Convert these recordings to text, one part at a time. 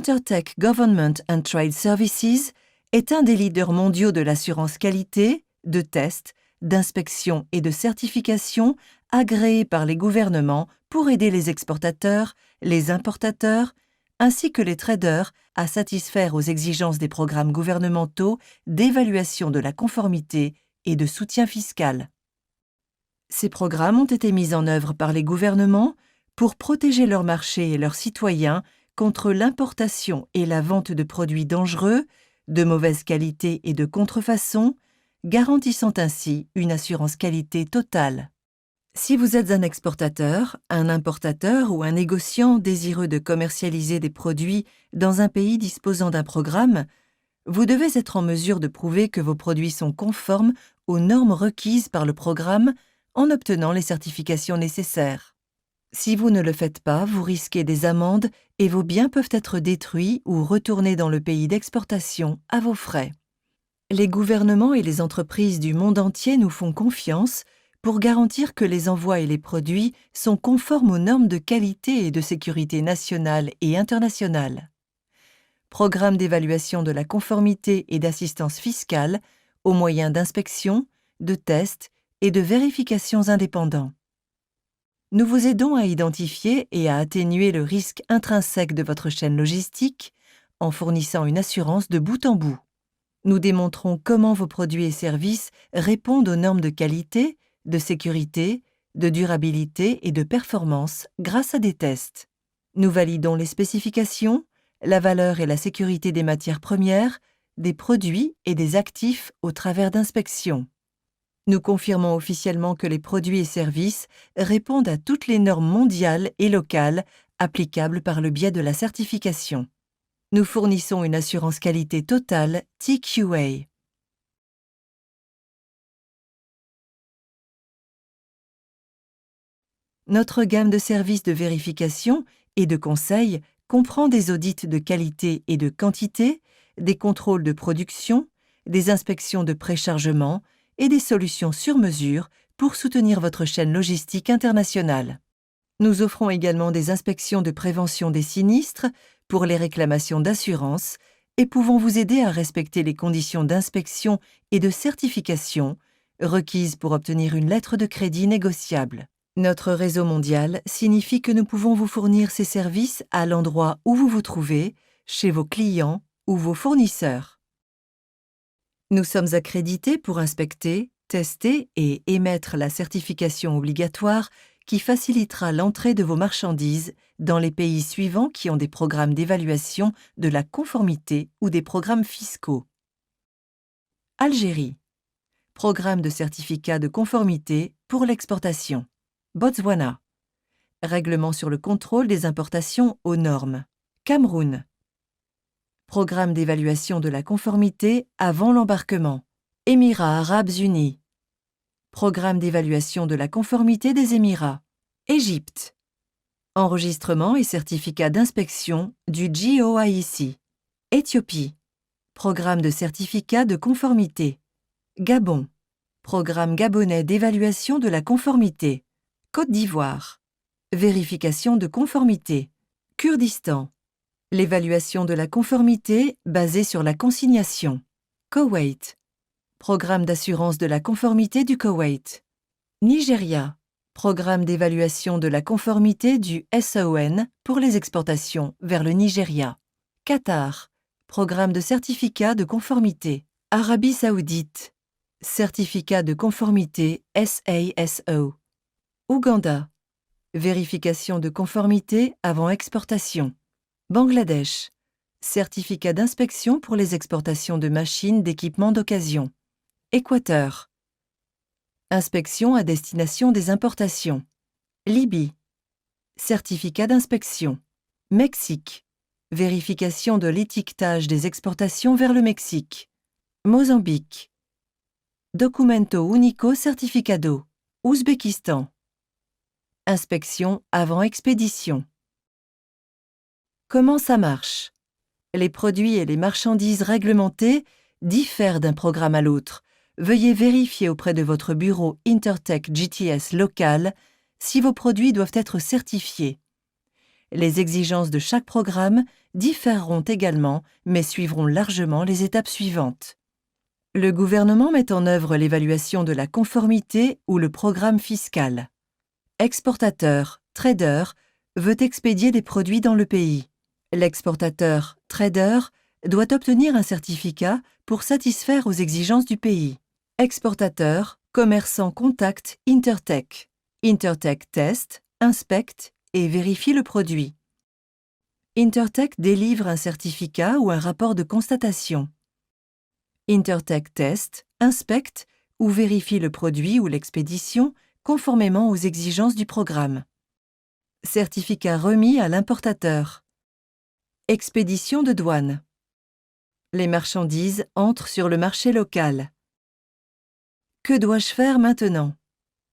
Intertech Government and Trade Services est un des leaders mondiaux de l'assurance qualité, de test, d'inspection et de certification agréés par les gouvernements pour aider les exportateurs, les importateurs, ainsi que les traders à satisfaire aux exigences des programmes gouvernementaux d'évaluation de la conformité et de soutien fiscal. Ces programmes ont été mis en œuvre par les gouvernements pour protéger leur marché et leurs citoyens contre l'importation et la vente de produits dangereux, de mauvaise qualité et de contrefaçon, garantissant ainsi une assurance qualité totale. Si vous êtes un exportateur, un importateur ou un négociant désireux de commercialiser des produits dans un pays disposant d'un programme, vous devez être en mesure de prouver que vos produits sont conformes aux normes requises par le programme en obtenant les certifications nécessaires. Si vous ne le faites pas, vous risquez des amendes et vos biens peuvent être détruits ou retournés dans le pays d'exportation à vos frais. Les gouvernements et les entreprises du monde entier nous font confiance pour garantir que les envois et les produits sont conformes aux normes de qualité et de sécurité nationales et internationales. Programme d'évaluation de la conformité et d'assistance fiscale aux moyens d'inspection, de tests et de vérifications indépendants. Nous vous aidons à identifier et à atténuer le risque intrinsèque de votre chaîne logistique en fournissant une assurance de bout en bout. Nous démontrons comment vos produits et services répondent aux normes de qualité, de sécurité, de durabilité et de performance grâce à des tests. Nous validons les spécifications, la valeur et la sécurité des matières premières, des produits et des actifs au travers d'inspections. Nous confirmons officiellement que les produits et services répondent à toutes les normes mondiales et locales applicables par le biais de la certification. Nous fournissons une assurance qualité totale TQA. Notre gamme de services de vérification et de conseil comprend des audits de qualité et de quantité, des contrôles de production, des inspections de préchargement et des solutions sur mesure pour soutenir votre chaîne logistique internationale. Nous offrons également des inspections de prévention des sinistres pour les réclamations d'assurance et pouvons vous aider à respecter les conditions d'inspection et de certification requises pour obtenir une lettre de crédit négociable. Notre réseau mondial signifie que nous pouvons vous fournir ces services à l'endroit où vous vous trouvez, chez vos clients ou vos fournisseurs. Nous sommes accrédités pour inspecter, tester et émettre la certification obligatoire qui facilitera l'entrée de vos marchandises dans les pays suivants qui ont des programmes d'évaluation de la conformité ou des programmes fiscaux. Algérie. Programme de certificat de conformité pour l'exportation. Botswana. Règlement sur le contrôle des importations aux normes. Cameroun. Programme d'évaluation de la conformité avant l'embarquement. Émirats arabes unis. Programme d'évaluation de la conformité des Émirats. Égypte. Enregistrement et certificat d'inspection du GOAIC. Éthiopie. Programme de certificat de conformité. Gabon. Programme gabonais d'évaluation de la conformité. Côte d'Ivoire. Vérification de conformité. Kurdistan. L'évaluation de la conformité basée sur la consignation. Koweït. Programme d'assurance de la conformité du Koweït. Nigeria. Programme d'évaluation de la conformité du SON pour les exportations vers le Nigeria. Qatar. Programme de certificat de conformité. Arabie Saoudite. Certificat de conformité SASO. Ouganda. Vérification de conformité avant exportation. Bangladesh. Certificat d'inspection pour les exportations de machines d'équipement d'occasion. Équateur. Inspection à destination des importations. Libye. Certificat d'inspection. Mexique. Vérification de l'étiquetage des exportations vers le Mexique. Mozambique. Documento Único Certificado. Ouzbékistan. Inspection avant expédition. Comment ça marche? Les produits et les marchandises réglementées diffèrent d'un programme à l'autre. Veuillez vérifier auprès de votre bureau Intertech GTS local si vos produits doivent être certifiés. Les exigences de chaque programme différeront également, mais suivront largement les étapes suivantes. Le gouvernement met en œuvre l'évaluation de la conformité ou le programme fiscal. Exportateur, trader, veut expédier des produits dans le pays. L'exportateur, trader, doit obtenir un certificat pour satisfaire aux exigences du pays. Exportateur, commerçant contacte Intertech. Intertech teste, inspecte et vérifie le produit. Intertech délivre un certificat ou un rapport de constatation. Intertech teste, inspecte ou vérifie le produit ou l'expédition conformément aux exigences du programme. Certificat remis à l'importateur. Expédition de douane. Les marchandises entrent sur le marché local. Que dois-je faire maintenant?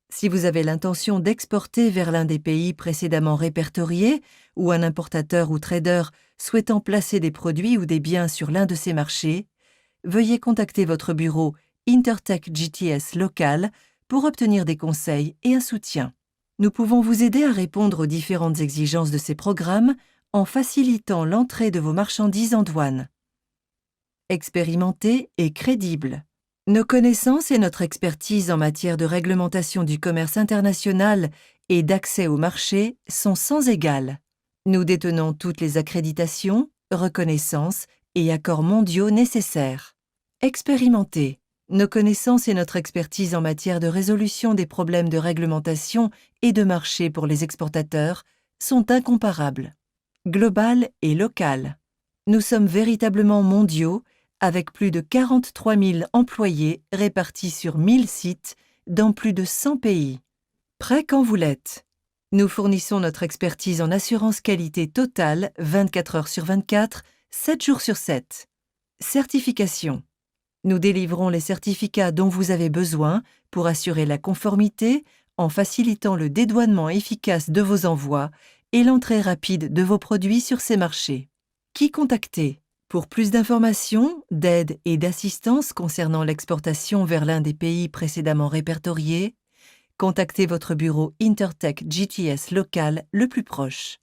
Si vous avez l'intention d'exporter vers l'un des pays précédemment répertoriés ou un importateur ou trader souhaitant placer des produits ou des biens sur l'un de ces marchés, veuillez contacter votre bureau Intertech GTS local pour obtenir des conseils et un soutien. Nous pouvons vous aider à répondre aux différentes exigences de ces programmes en facilitant l'entrée de vos marchandises en douane. Expérimenté et crédible. Nos connaissances et notre expertise en matière de réglementation du commerce international et d'accès au marché sont sans égal. Nous détenons toutes les accréditations, reconnaissances et accords mondiaux nécessaires. Expérimenté. Nos connaissances et notre expertise en matière de résolution des problèmes de réglementation et de marché pour les exportateurs sont incomparables. Global et local. Nous sommes véritablement mondiaux, avec plus de 43 000 employés répartis sur 1000 sites dans plus de 100 pays. Prêt quand vous l'êtes. Nous fournissons notre expertise en assurance qualité totale 24 heures sur 24, 7 jours sur 7. Certification. Nous délivrons les certificats dont vous avez besoin pour assurer la conformité en facilitant le dédouanement efficace de vos envois et l'entrée rapide de vos produits sur ces marchés. Qui contacter? Pour plus d'informations, d'aide et d'assistance concernant l'exportation vers l'un des pays précédemment répertoriés, contactez votre bureau Intertech GTS local le plus proche.